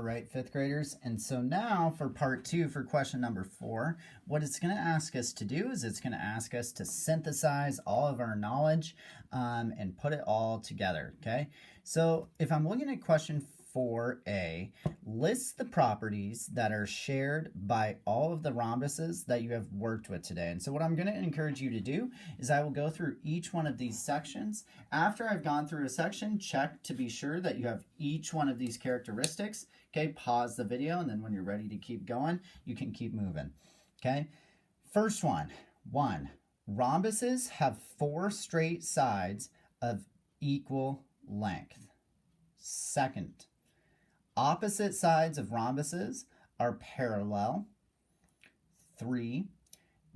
right, fifth graders. And so now for part 2, for question number 4, what it's going to ask us to do is it's going to ask us to synthesize all of our knowledge and put it all together, okay? So if I'm looking at question 4A, list the properties that are shared by all of the rhombuses that you have worked with today. And so what I'm going to encourage you to do is I will go through each one of these sections. After I've gone through a section, check to be sure that you have each one of these characteristics. Okay, pause the video, and then when you're ready to keep going, you can keep moving. Okay, first one, rhombuses have 4 straight sides of equal length. Second, opposite sides of rhombuses are parallel. 3,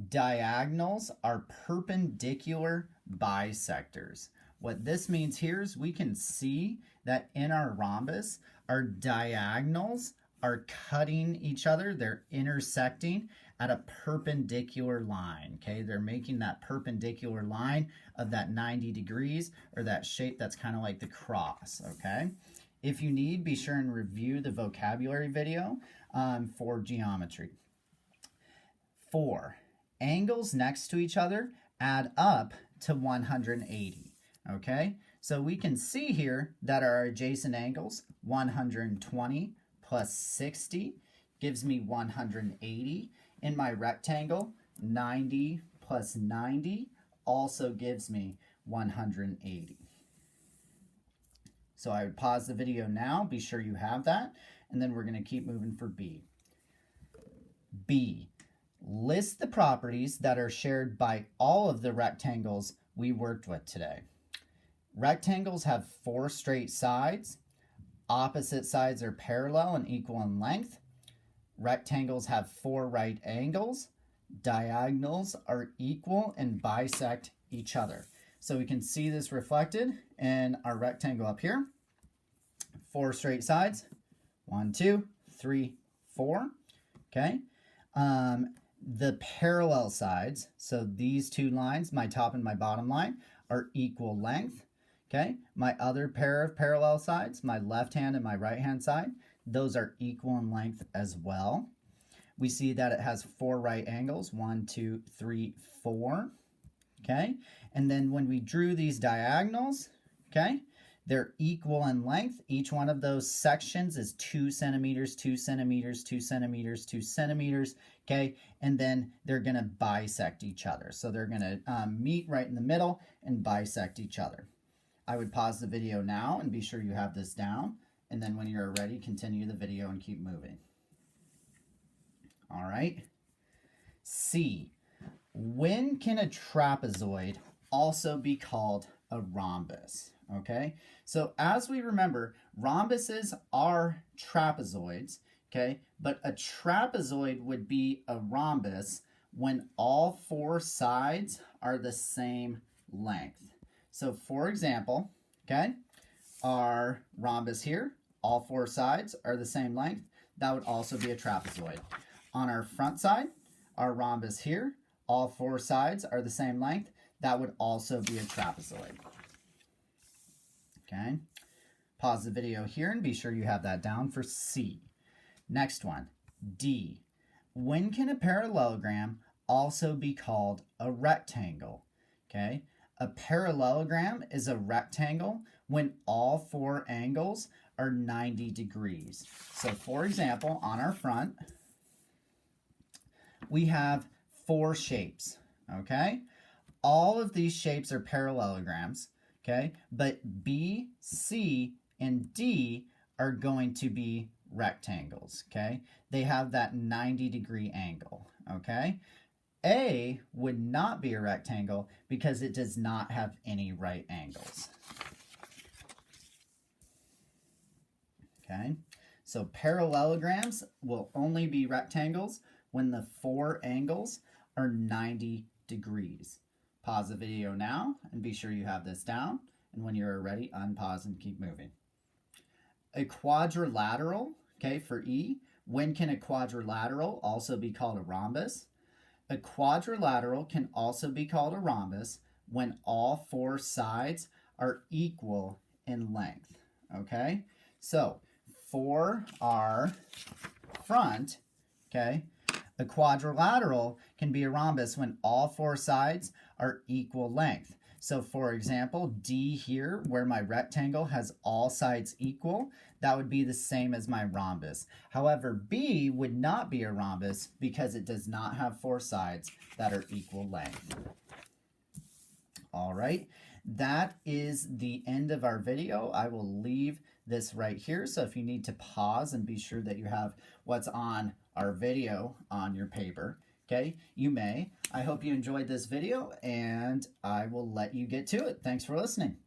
diagonals are perpendicular bisectors. What this means here is we can see that in our rhombus, our diagonals are cutting each other. They're intersecting at a perpendicular line, okay? They're making that perpendicular line of that 90 degrees or that shape that's kind of like the cross, okay? If you need, be sure and review the vocabulary video for geometry. 4, angles next to each other add up to 180, okay? So we can see here that our adjacent angles, 120 plus 60 gives me 180. In my rectangle, 90 plus 90 also gives me 180. So I would pause the video now, be sure you have that, and then we're going to keep moving for B. B, list the properties that are shared by all of the rectangles we worked with today. Rectangles have 4 straight sides. Opposite sides are parallel and equal in length. Rectangles have 4 right angles. Diagonals are equal and bisect each other. So we can see this reflected in our rectangle up here. 4 straight sides. 1, 2, 3, 4. Okay. The parallel sides, so these 2 lines, my top and my bottom line, are equal length. Okay. My other pair of parallel sides, my left hand and my right hand side, those are equal in length as well. We see that it has 4 right angles. 1, 2, 3, 4. Okay, and then when we drew these diagonals, okay, they're equal in length. Each one of those sections is 2 centimeters, 2 centimeters, 2 centimeters, 2 centimeters, okay, and then they're going to bisect each other. So they're going to meet right in the middle and bisect each other. I would pause the video now and be sure you have this down, and then when you're ready, continue the video and keep moving. All right, C. When can a trapezoid also be called a rhombus? Okay, so as we remember, rhombuses are trapezoids, okay, but a trapezoid would be a rhombus when all 4 sides are the same length. So for example, okay, our rhombus here, all 4 sides are the same length. That would also be a trapezoid. On our front side, our rhombus here, all 4 sides are the same length. That would also be a trapezoid. Okay, pause the video here and be sure you have that down for C. Next one, D. When can a parallelogram also be called a rectangle? Okay, a parallelogram is a rectangle when all 4 angles are 90 degrees. So for example, on our front, we have 4 shapes, okay? All of these shapes are parallelograms, okay? But B, C, and D are going to be rectangles, okay? They have that 90-degree angle, okay? A would not be a rectangle because it does not have any right angles. Okay, so parallelograms will only be rectangles when the 4 angles are 90 degrees. Pause the video now and be sure you have this down. And when you're ready, unpause and keep moving. A quadrilateral, okay, for E. When can a quadrilateral also be called a rhombus? A quadrilateral can also be called a rhombus when all 4 sides are equal in length, okay? So for our front, okay, a quadrilateral can be a rhombus when all four sides are equal length. So for example, D here, where my rectangle has all sides equal, that would be the same as my rhombus. However, B would not be a rhombus because it does not have four sides that are equal length. All right, that is the end of our video. I will leave this right here. So if you need to pause and be sure that you have what's on our video on your paper, okay, you may. I hope you enjoyed this video, and I will let you get to it. Thanks for listening.